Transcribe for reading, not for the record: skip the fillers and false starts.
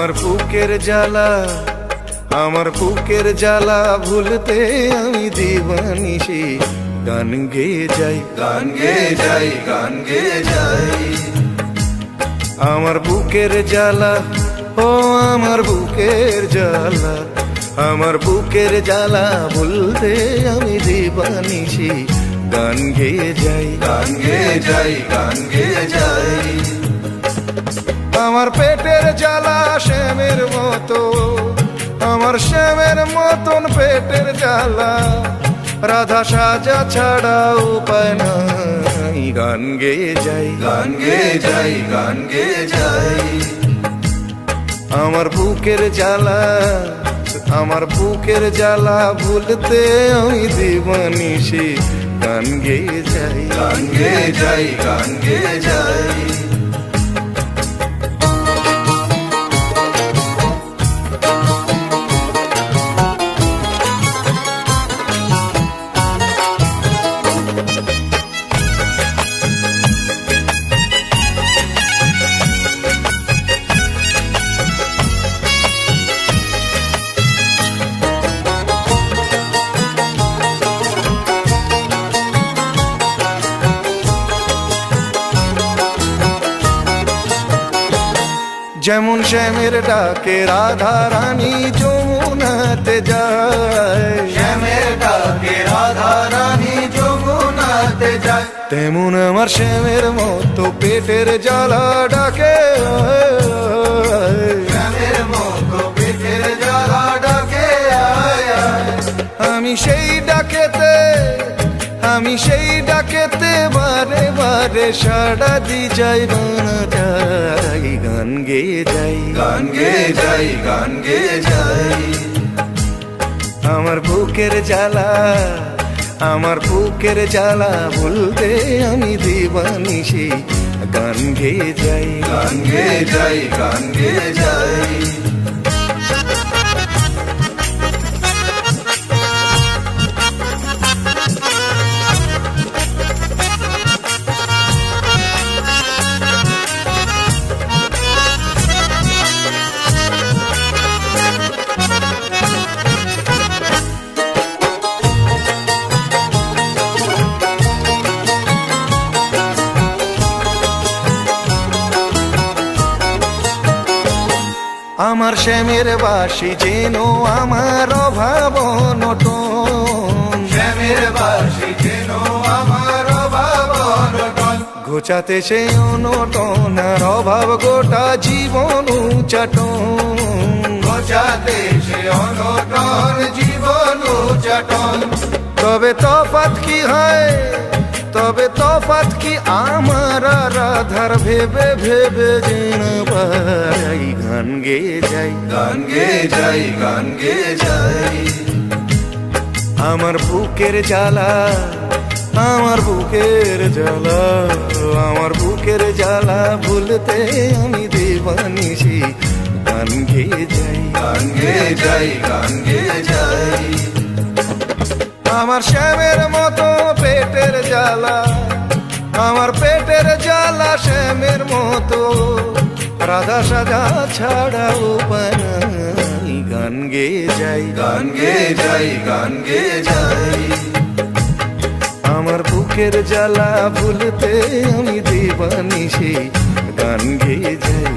আমার বুকের জ্বালা, আমার বুকের জ্বালা ভুলতে আমি দিবানিশি গান গেয়ে যাই, গান গেয়ে যাই, গান গেয়ে যাই। আমার বুকের জ্বালা, ও আমার বুকের জ্বালা, আমার বুকের জ্বালা ভুলতে আমি দিবানিশি গান গেয়ে যাই, গান গেয়ে যাই, গান গেয়ে যাই। আমার পেটের জ্বালা শ্যামের মতো, আমার শ্যামের মতন পেটের জ্বালা, রাধা সাজা ছাড়া উপায় নাই। গান গেয়ে যাই, গান গেয়ে যাই, গান গেয়ে যাই। আমার বুকের জ্বালা, আমার বুকের জ্বালা ভুলতে আমি দিবানিশি গান গেয়ে যাই, গান গেয়ে যাই, গান গেয়ে যাই। যেমন শ্যামের ডাকে রাধা রানী যমুনাতে যায়, শ্যামের ডাকে রাধা রানী যমুনাতে যায়, তেমন আমার শ্যামের মতো পেটের জ্বালা ডাকে, শ্যামের মতো পেটের জ্বালা ডাকে। আমি সেই ডাকেতে, আমি সেই ডাকেতে বারে বারে সাড়া দি যাই, না যাই, গান গেয়ে যাই, গান গেয়ে যাই, গান গেয়ে যাই। আমার বুকের জ্বালা, আমার বুকের জ্বালা ভুলতে আমি দিবানিশি গান গেয়ে যাই, গান গেয়ে যাই, গান গেয়ে যাই। আমার শ্যামের বাসি যেন আমার অভাব অনটন, শ্যামের বাসি যেন আমার অভাব অনটন, ঘোচাতে সে অনটন আর অভাব গোটা জীবন উচাটন, ঘোচাতে সে অনটন জীবন উচাটন। তবে তফাৎ কি হয়, তবে তফাৎ কি আমার রাধার ভেবে ভেবে যেন পাই, গান গেয়ে যাই, গান গেয়ে যাই, গান গেয়ে যাই। আমার বুকের জ্বালা, আমার বুকের জ্বালা, আমার বুকের জ্বালা ভুলতে আমি দিবানিশি গান গেয়ে যাই, গান গেয়ে যাই, গান গেয়ে যাই। আমার শ্যামের মতো পেটের জ্বালা, আমার পেটের জ্বালা শ্যামের মতো, রাধা সাজা ছাড়া উপায় নাই। গান গেয়ে যাই, গান গেয়ে যাই, গান গেয়ে যাই। আমার বুকের জ্বালা ভুলতে আমি দিবানিশি গান গেয়ে যাই।